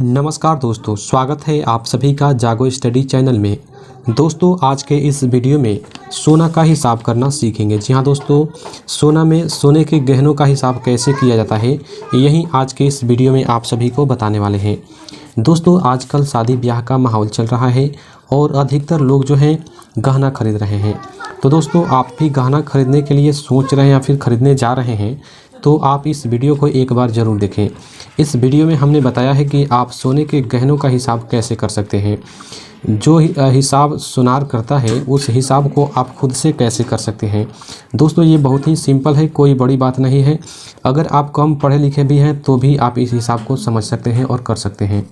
नमस्कार दोस्तों, स्वागत है आप सभी का जागो स्टडी चैनल में। दोस्तों, आज के इस वीडियो में सोना का हिसाब करना सीखेंगे। जी हाँ दोस्तों, सोना में सोने के गहनों का हिसाब कैसे किया जाता है, यही आज के इस वीडियो में आप सभी को बताने वाले हैं। दोस्तों, आजकल शादी ब्याह का माहौल चल रहा है और अधिकतर लोग जो हैं गहना खरीद रहे हैं। तो दोस्तों, आप भी गहना खरीदने के लिए सोच रहे हैं या फिर खरीदने जा रहे हैं तो आप इस वीडियो को एक बार ज़रूर देखें। इस वीडियो में हमने बताया है कि आप सोने के गहनों का हिसाब कैसे कर सकते हैं। जो हिसाब सुनार करता है उस हिसाब को आप खुद से कैसे कर सकते हैं। दोस्तों, ये बहुत ही सिंपल है, कोई बड़ी बात नहीं है। अगर आप कम पढ़े लिखे भी हैं तो भी आप इस हिसाब को समझ सकते हैं और कर सकते हैं।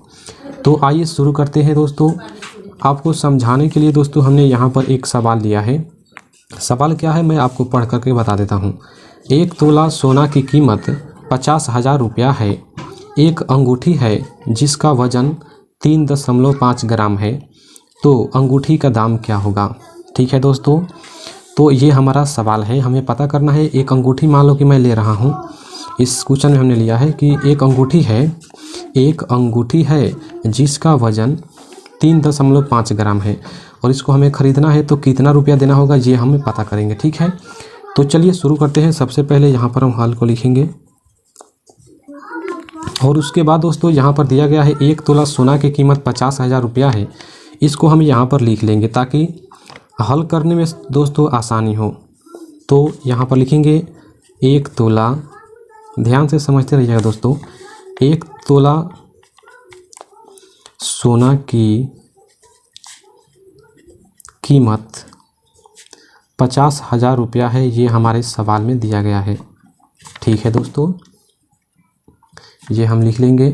तो आइए शुरू करते हैं। दोस्तों, आपको समझाने के लिए दोस्तों हमने यहाँ पर एक सवाल दिया है। सवाल क्या है मैं आपको पढ़ करके बता देता हूँ। 1 तोला सोना की कीमत 50,000 रुपया है। एक अंगूठी है जिसका वजन 3.5 ग्राम है, तो अंगूठी का दाम क्या होगा। ठीक है दोस्तों, तो ये हमारा सवाल है, हमें पता करना है। एक अंगूठी मान लो कि मैं ले रहा हूँ, इस क्वेश्चन में हमने लिया है कि एक अंगूठी है जिसका वजन 3.5 ग्राम है और इसको हमें ख़रीदना है, तो कितना रुपया देना होगा ये हमें पता करेंगे। ठीक है, तो चलिए शुरू करते हैं। सबसे पहले यहाँ पर हम हल को लिखेंगे और उसके बाद दोस्तों यहाँ पर दिया गया है 1 तोला सोना की कीमत 50,000 रुपया है। इसको हम यहाँ पर लिख लेंगे ताकि हल करने में दोस्तों आसानी हो। तो यहाँ पर लिखेंगे 1 तोला, ध्यान से समझते रहिएगा दोस्तों। 1 तोला सोना की कीमत 50,000 रुपया है, ये हमारे सवाल में दिया गया है। ठीक है दोस्तों, ये हम लिख लेंगे।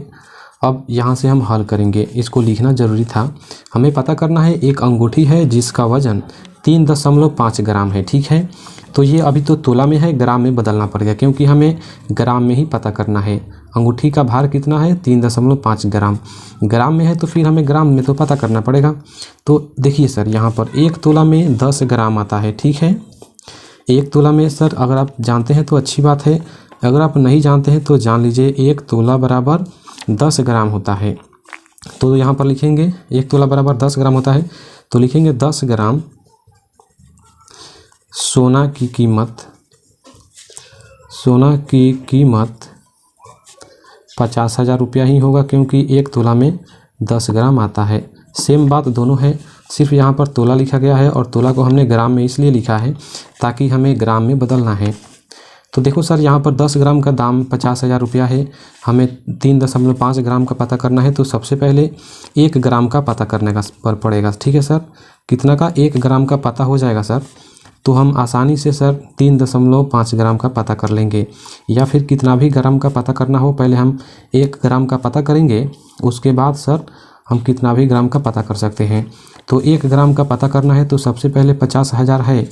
अब यहाँ से हम हल करेंगे, इसको लिखना ज़रूरी था। हमें पता करना है एक अंगूठी है जिसका वजन 3.5 ग्राम है। ठीक है, तो ये अभी तो तोला में है, ग्राम में बदलना पड़ेगा क्योंकि हमें ग्राम में ही पता करना है। अंगूठी का भार कितना है 3.5 ग्राम, ग्राम में है तो फिर हमें ग्राम में तो पता करना पड़ेगा। तो देखिए सर, यहाँ पर 1 तोला में 10 ग्राम आता है। ठीक है, 1 तोला में सर अगर आप जानते हैं तो अच्छी बात है, अगर आप नहीं जानते हैं तो जान लीजिए 1 तोला बराबर 10 ग्राम होता है। तो यहाँ पर लिखेंगे 1 तोला बराबर 10 ग्राम होता है, तो लिखेंगे 10 ग्राम सोना की कीमत 50,000 रुपया ही होगा क्योंकि 1 तोला में 10 ग्राम आता है। सेम बात दोनों है, सिर्फ यहाँ पर तोला लिखा गया है और तोला को हमने ग्राम में इसलिए लिखा है ताकि हमें ग्राम में बदलना है। तो देखो सर, यहाँ पर 10 ग्राम का दाम 50,000 रुपया है, हमें 3.5 ग्राम का पता करना है। तो सबसे पहले 1 ग्राम का पता करने का पड़ेगा। ठीक है सर, कितना का 1 ग्राम का पता हो जाएगा सर, तो हम आसानी से सर 3.5 ग्राम का पता कर लेंगे। या फिर कितना भी ग्राम का पता करना हो, पहले हम 1 ग्राम का पता करेंगे, उसके बाद सर हम कितना भी ग्राम का पता कर सकते हैं। तो 1 ग्राम का पता करना है तो सबसे पहले 50,000 है,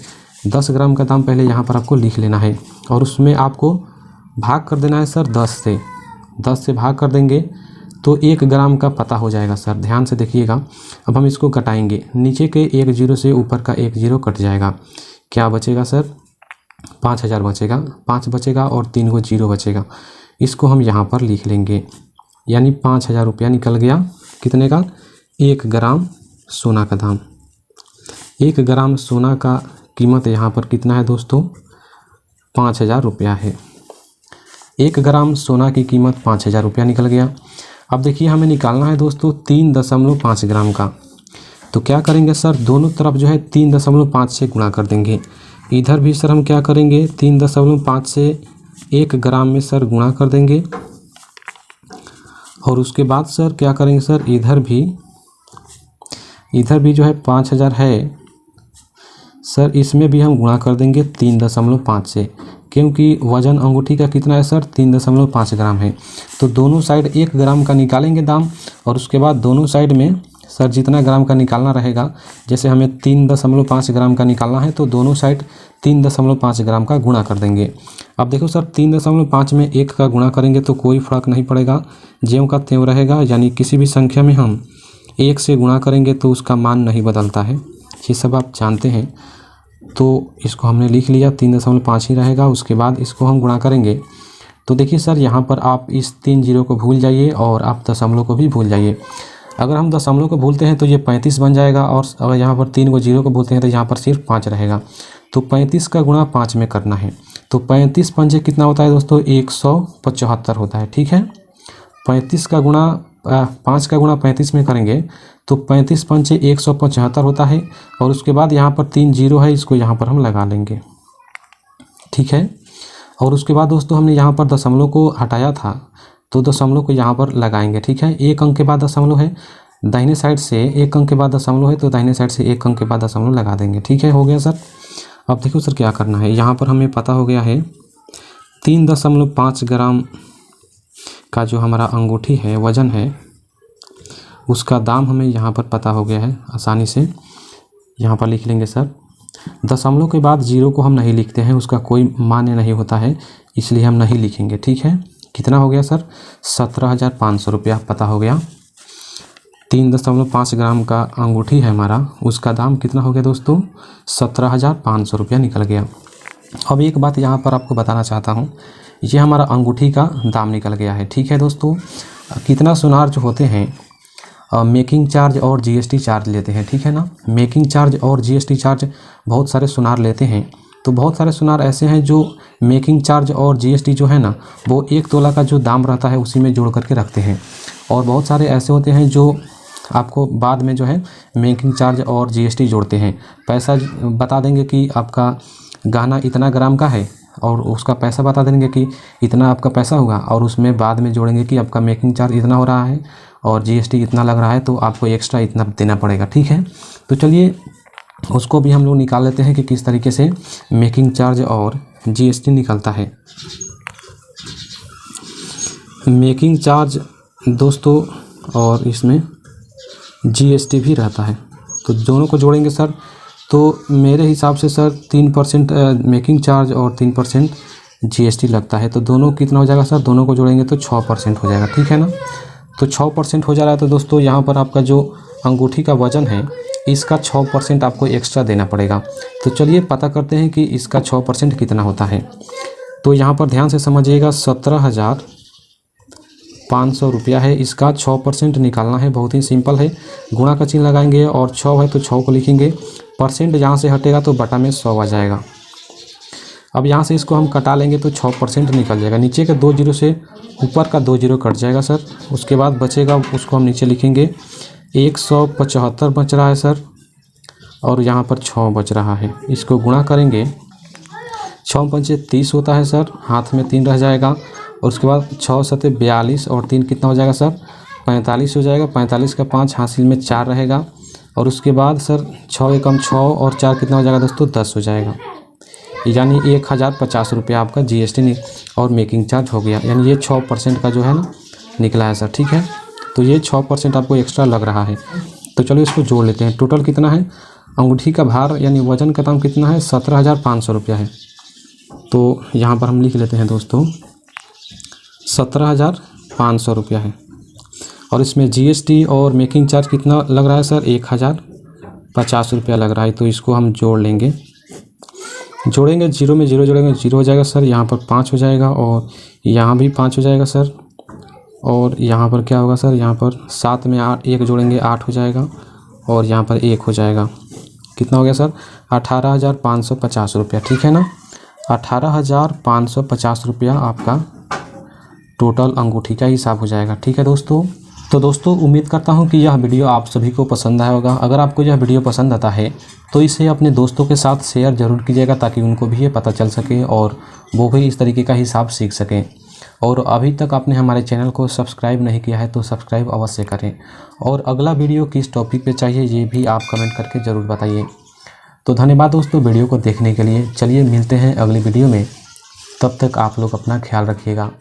10 ग्राम का दाम पहले यहाँ पर आपको लिख लेना है और उसमें आपको भाग कर देना है सर 10 से भाग कर देंगे तो 1 ग्राम का पता हो जाएगा सर। ध्यान से देखिएगा, अब हम इसको घटाएंगे, नीचे के 1 जीरो से ऊपर का 1 जीरो कट जाएगा। क्या बचेगा सर, 5,000 बचेगा, 5 बचेगा और 3 को जीरो बचेगा। इसको हम यहाँ पर लिख लेंगे, यानी 5,000 रुपया निकल गया। कितने का, 1 ग्राम सोना का दाम। 1 ग्राम सोना का कीमत यहाँ पर कितना है दोस्तों, 5,000 रुपया है। 1 ग्राम सोना की कीमत 5,000 रुपया निकल गया। अब देखिए हमें निकालना है दोस्तों 3.5 ग्राम का। तो क्या करेंगे सर, दोनों तरफ जो है 3.5 से गुणा कर देंगे। इधर भी सर हम क्या करेंगे, 3.5 से 1 ग्राम में सर गुणा कर देंगे और उसके बाद सर क्या करेंगे सर, इधर भी जो है 5,000 है सर, इसमें भी हम गुणा कर देंगे 3.5 से, क्योंकि वजन अंगूठी का कितना है सर, 3.5 ग्राम है। तो दोनों साइड 1 ग्राम का निकालेंगे दाम और उसके बाद दोनों साइड में सर जितना ग्राम का निकालना रहेगा, जैसे हमें 3.5 ग्राम का निकालना है तो दोनों साइड 3.5 ग्राम का गुणा कर देंगे। अब देखो सर, 3.5 में 1 का गुणा करेंगे तो कोई फ़र्क नहीं पड़ेगा, ज्यों का त्यों रहेगा। यानी किसी भी संख्या में हम 1 से गुणा करेंगे तो उसका मान नहीं बदलता है, ये सब आप जानते हैं। तो इसको हमने लिख लिया, 3.5 ही रहेगा। उसके बाद इसको हम गुणा करेंगे तो देखिए सर यहाँ पर आप इस 3 जीरो को भूल जाइए और आप दशमलव को भी भूल जाइए। अगर हम दशमलव को भूलते हैं तो ये 35 बन जाएगा, और अगर यहाँ पर 3 को जीरो को भूलते हैं तो यहाँ पर सिर्फ 5 रहेगा। तो 35 का गुणा 5 में करना है। तो 35 पंजे कितना होता है दोस्तों, 175 होता है। ठीक है, 35 का गुणा 5 का गुणा 35 में करेंगे तो 35 पंजे 175 होता है। और उसके बाद यहाँ पर 3 जीरो है, इसको यहाँ पर हम लगा लेंगे। ठीक है, और उसके बाद दोस्तों हमने यहाँ पर दशमलव को हटाया था, तो दशमलव को यहाँ पर लगाएंगे। ठीक है, एक अंक के बाद दशमलव है, दाहिने साइड से एक अंक के बाद दशमलव है, तो दाहिने साइड से एक अंक के बाद दशमलव लगा देंगे। ठीक है, हो गया सर। अब देखो सर क्या करना है, यहाँ पर हमें पता हो गया है 3.5 ग्राम का जो हमारा अंगूठी है, वज़न है, उसका दाम हमें यहाँ पर पता हो गया है। आसानी से यहाँ पर लिख लेंगे सर। दशमलव के बाद जीरो को हम नहीं लिखते हैं, उसका कोई मान्य नहीं होता है, इसलिए हम नहीं लिखेंगे। ठीक है, कितना हो गया सर, 17,500 रुपया पता हो गया। 3.5 ग्राम का अंगूठी है हमारा, उसका दाम कितना हो गया दोस्तों, 17,500 रुपया निकल गया। अब एक बात यहाँ पर आपको बताना चाहता हूँ, ये हमारा अंगूठी का दाम निकल गया है। ठीक है दोस्तों, कितना सुनार जो होते हैं मेकिंग चार्ज और जीएसटी चार्ज लेते हैं। ठीक है ना, मेकिंग चार्ज और जीएसटी चार्ज बहुत सारे सुनार लेते हैं। तो बहुत सारे सुनार ऐसे हैं जो मेकिंग चार्ज और जीएसटी जो है ना, वो 1 तोला का जो दाम रहता है उसी में जोड़ करके रखते हैं। और बहुत सारे ऐसे होते हैं जो आपको बाद में जो है मेकिंग चार्ज और जीएसटी जोड़ते हैं। पैसा बता देंगे कि आपका गहना इतना ग्राम का है, और उसका पैसा बता देंगे कि इतना आपका पैसा होगा, और उसमें बाद में जोड़ेंगे कि आपका मेकिंग चार्ज इतना हो रहा है और जीएसटी इतना लग रहा है, तो आपको एक्स्ट्रा इतना देना पड़ेगा। ठीक है, तो चलिए उसको भी हम लोग निकाल लेते हैं कि किस तरीके से मेकिंग चार्ज और जीएसटी निकलता है। मेकिंग चार्ज दोस्तों और इसमें जीएसटी भी रहता है, तो दोनों को जोड़ेंगे सर। तो मेरे हिसाब से सर 3% मेकिंग चार्ज और 3% जीएसटी लगता है। तो दोनों कितना हो जाएगा सर, दोनों को जोड़ेंगे तो 6% हो जाएगा। ठीक है ना, तो 6% हो जा रहा है। तो दोस्तों यहाँ पर आपका जो अंगूठी का वज़न है, इसका 6% आपको एक्स्ट्रा देना पड़ेगा। तो चलिए पता करते हैं कि इसका 6% कितना होता है। तो यहाँ पर ध्यान से समझिएगा, 17,500 रुपया है, इसका 6% निकालना है। बहुत ही सिंपल है, गुणा का चिन्ह लगाएंगे और 6 है तो 6 को लिखेंगे, परसेंट जहाँ से हटेगा तो बटा में 100 आ जाएगा। अब यहाँ से इसको हम कटा लेंगे तो 6% निकल जाएगा। नीचे के 2 जीरो से ऊपर का 2 जीरो कट जाएगा सर। उसके बाद बचेगा, उसको हम नीचे लिखेंगे 175 बच रहा है सर, और यहाँ पर 6 बच रहा है। इसको गुणा करेंगे, 6 पंचे 30 होता है सर, हाथ में 3 रह जाएगा। और उसके बाद 6 सते 42 और 3 कितना हो जाएगा सर, 45 हो जाएगा। 45 का 5 हासिल में 4 रहेगा। और उसके बाद सर 6 एकम 6 और 4 कितना हो जाएगा दोस्तों, 10 हो जाएगा। यानी 1,050 रुपया आपका जीएसटी और मेकिंग चार्ज हो गया। यानी ये 6% का जो है ना निकला है सर। ठीक है, तो ये 6% आपको एक्स्ट्रा लग रहा है। तो चलो इसको जोड़ लेते हैं। टोटल कितना है, अंगूठी का भार यानी वज़न का दाम कितना है, 17,500 रुपया है। तो यहाँ पर हम लिख लेते हैं दोस्तों 17,500 रुपया है। और इसमें जीएसटी और मेकिंग चार्ज कितना लग रहा है सर, 1,050 रुपया लग रहा है। तो इसको हम जोड़ लेंगे, जोड़ेंगे, जीरो में जीरो जोड़ेंगे, 0 हो जाएगा सर। यहाँ पर 5 हो जाएगा और यहाँ भी 5 हो जाएगा सर। और यहाँ पर क्या होगा सर, यहाँ पर 7 में 1 जोड़ेंगे, 8 हो जाएगा। और यहाँ पर 1 हो जाएगा, कितना हो गया सर, 18,550 रुपया। ठीक है ना, 18,550 रुपया आपका टोटल अंगूठी का हिसाब हो जाएगा। ठीक है दोस्तों, तो दोस्तों उम्मीद करता हूँ कि यह वीडियो आप सभी को पसंद आया होगा। अगर आपको यह वीडियो पसंद आता है तो इसे अपने दोस्तों के साथ शेयर ज़रूर कीजिएगा, ताकि उनको भी ये पता चल सके और वो भी इस तरीके का हिसाब सीख सकें। और अभी तक आपने हमारे चैनल को सब्सक्राइब नहीं किया है तो सब्सक्राइब अवश्य करें। और अगला वीडियो किस टॉपिक पे चाहिए ये भी आप कमेंट करके ज़रूर बताइए। तो धन्यवाद दोस्तों वीडियो को देखने के लिए। चलिए मिलते हैं अगली वीडियो में, तब तक आप लोग अपना ख्याल रखिएगा।